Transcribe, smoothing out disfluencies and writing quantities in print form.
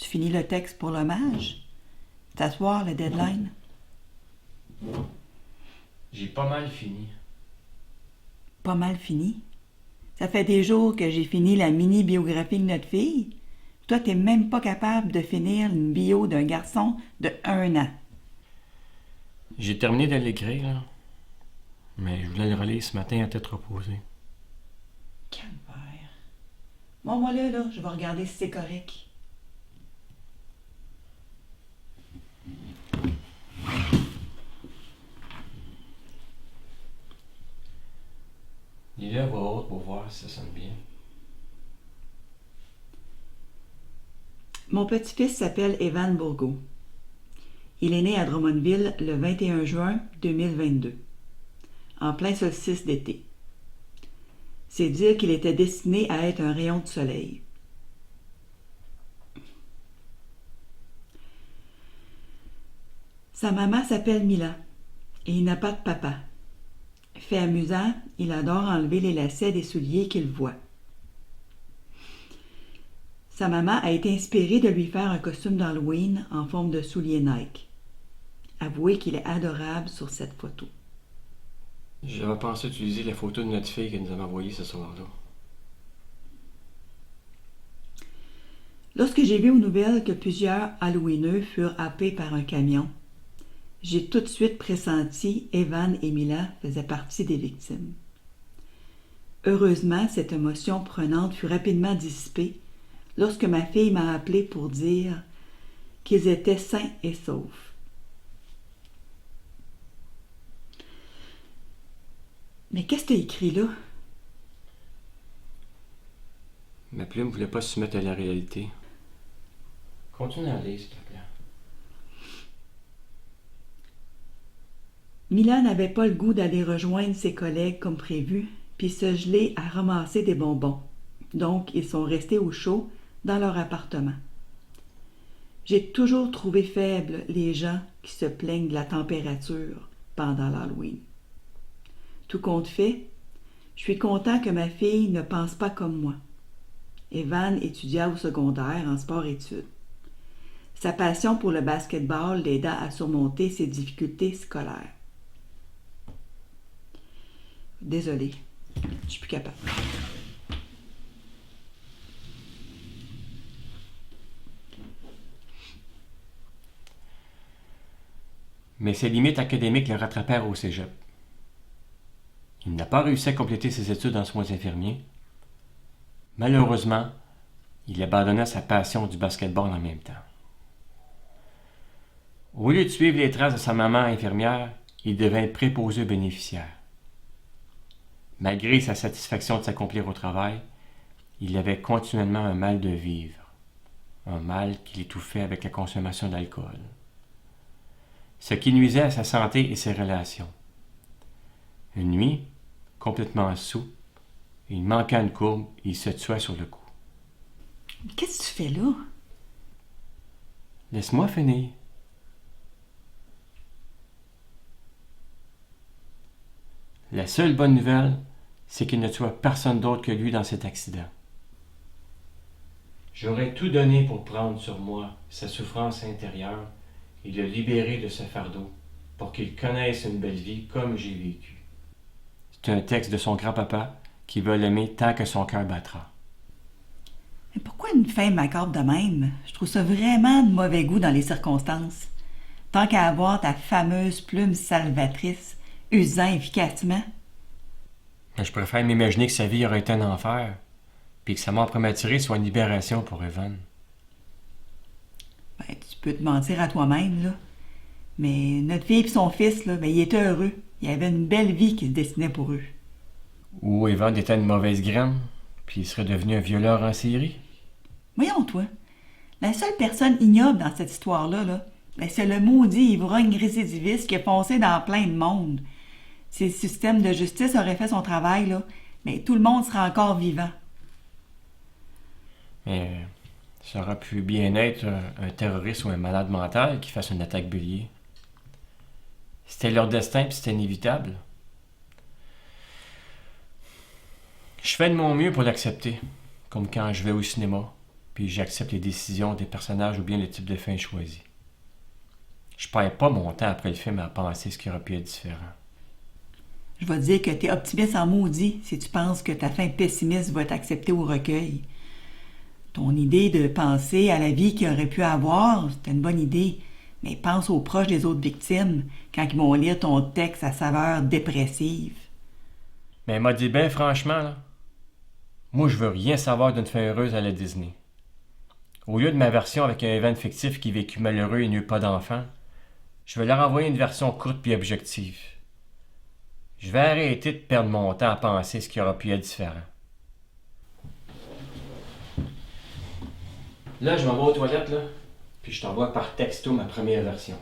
Tu finis le texte pour l'hommage? C'est à soir, le deadline. J'ai pas mal fini. Pas mal fini. Ça fait des jours que j'ai fini la mini-biographie de notre fille. Toi, t'es même pas capable de finir une bio d'un garçon de 1 an. J'ai terminé de l'écrire, là. Mais je voulais le relire ce matin à tête reposée. Calvaire. Bon, moi là, je vais regarder si c'est correct. Lis-le à voix haute pour voir si ça sonne bien. Mon petit-fils s'appelle Evan Bourgault. Il est né à Drummondville le 21 juin 2022, en plein solstice d'été. C'est dire qu'il était destiné à être un rayon de soleil. Sa maman s'appelle Mila et il n'a pas de papa. Fait amusant, il adore enlever les lacets des souliers qu'il voit. Sa maman a été inspirée de lui faire un costume d'Halloween en forme de souliers Nike. Avouez qu'il est adorable sur cette photo. J'avais pensé utiliser la photo de notre fille qu'elle nous avait envoyée ce soir-là. Lorsque j'ai vu aux nouvelles que plusieurs Halloweeneux furent happés par un camion, j'ai tout de suite pressenti Evan et Mila faisaient partie des victimes. Heureusement, cette émotion prenante fut rapidement dissipée lorsque ma fille m'a appelé pour dire qu'ils étaient sains et saufs. Mais qu'est-ce que tu as écrit là? Ma plume voulait pas se soumettre à la réalité. Continue à lire, s'il te plaît. Mila n'avait pas le goût d'aller rejoindre ses collègues comme prévu, puis se geler à ramasser des bonbons. Donc, ils sont restés au chaud dans leur appartement. J'ai toujours trouvé faibles les gens qui se plaignent de la température pendant l'Halloween. Tout compte fait, je suis content que ma fille ne pense pas comme moi. Evan étudia au secondaire en sport-études. Sa passion pour le basketball l'aida à surmonter ses difficultés scolaires. Désolée, je suis plus capable. Mais ses limites académiques le rattrapèrent au cégep. Il n'a pas réussi à compléter ses études en soins infirmiers. Malheureusement, il abandonna sa passion du basketball en même temps. Au lieu de suivre les traces de sa maman infirmière, il devint préposé aux bénéficiaires. Malgré sa satisfaction de s'accomplir au travail, il avait continuellement un mal de vivre, un mal qui l'étouffait avec la consommation d'alcool, ce qui nuisait à sa santé et ses relations. Une nuit, complètement saoul, il manqua une courbe et il se tua sur le coup. Qu'est-ce que tu fais là? Laisse-moi finir. La seule bonne nouvelle, c'est qu'il ne tua personne d'autre que lui dans cet accident. J'aurais tout donné pour prendre sur moi sa souffrance intérieure et le libérer de ce fardeau, pour qu'il connaisse une belle vie comme j'ai vécu. C'est un texte de son grand-papa qui veut l'aimer tant que son cœur battra. Mais pourquoi une fin macabre de même? Je trouve ça vraiment de mauvais goût dans les circonstances. Tant qu'à avoir ta fameuse plume salvatrice, usant efficacement. Mais je préfère m'imaginer que sa vie aurait été un enfer, puis que sa mort prématurée soit une libération pour Evan. Ben, tu peux te mentir à toi-même, là. Mais notre fille et son fils, là, ben, ils étaient heureux. Il y avait une belle vie qui se dessinait pour eux. Ou Evan était une mauvaise graine, puis il serait devenu un violeur en série. Voyons, toi. La seule personne ignoble dans cette histoire-là, là, ben, c'est le maudit ivrogne récidiviste qui a foncé dans plein de monde. Si le système de justice aurait fait son travail, là, ben, tout le monde serait encore vivant. Mais ça aurait pu bien être un terroriste ou un malade mental qui fasse une attaque bélier. C'était leur destin, puis c'était inévitable. Je fais de mon mieux pour l'accepter, comme quand je vais au cinéma, puis j'accepte les décisions des personnages ou bien le type de fin choisi. Je perds pas mon temps après le film à penser ce qui aurait pu être différent. Je vais te dire que t'es optimiste en maudit si tu penses que ta fin pessimiste va être acceptée au recueil. Ton idée de penser à la vie qu'il aurait pu avoir, c'était une bonne idée, mais pense aux proches des autres victimes quand ils vont lire ton texte à saveur dépressive. Mais elle m'a dit bien franchement, là, moi je veux rien savoir d'une fin heureuse à la Disney. Au lieu de ma version avec un événement fictif qui vécut malheureux et n'eut pas d'enfant, je vais leur envoyer une version courte puis objective. Je vais arrêter de perdre mon temps à penser ce qui aurait pu être différent. Là, je m'en vais aux toilettes, là, puis je t'envoie par texto ma première version.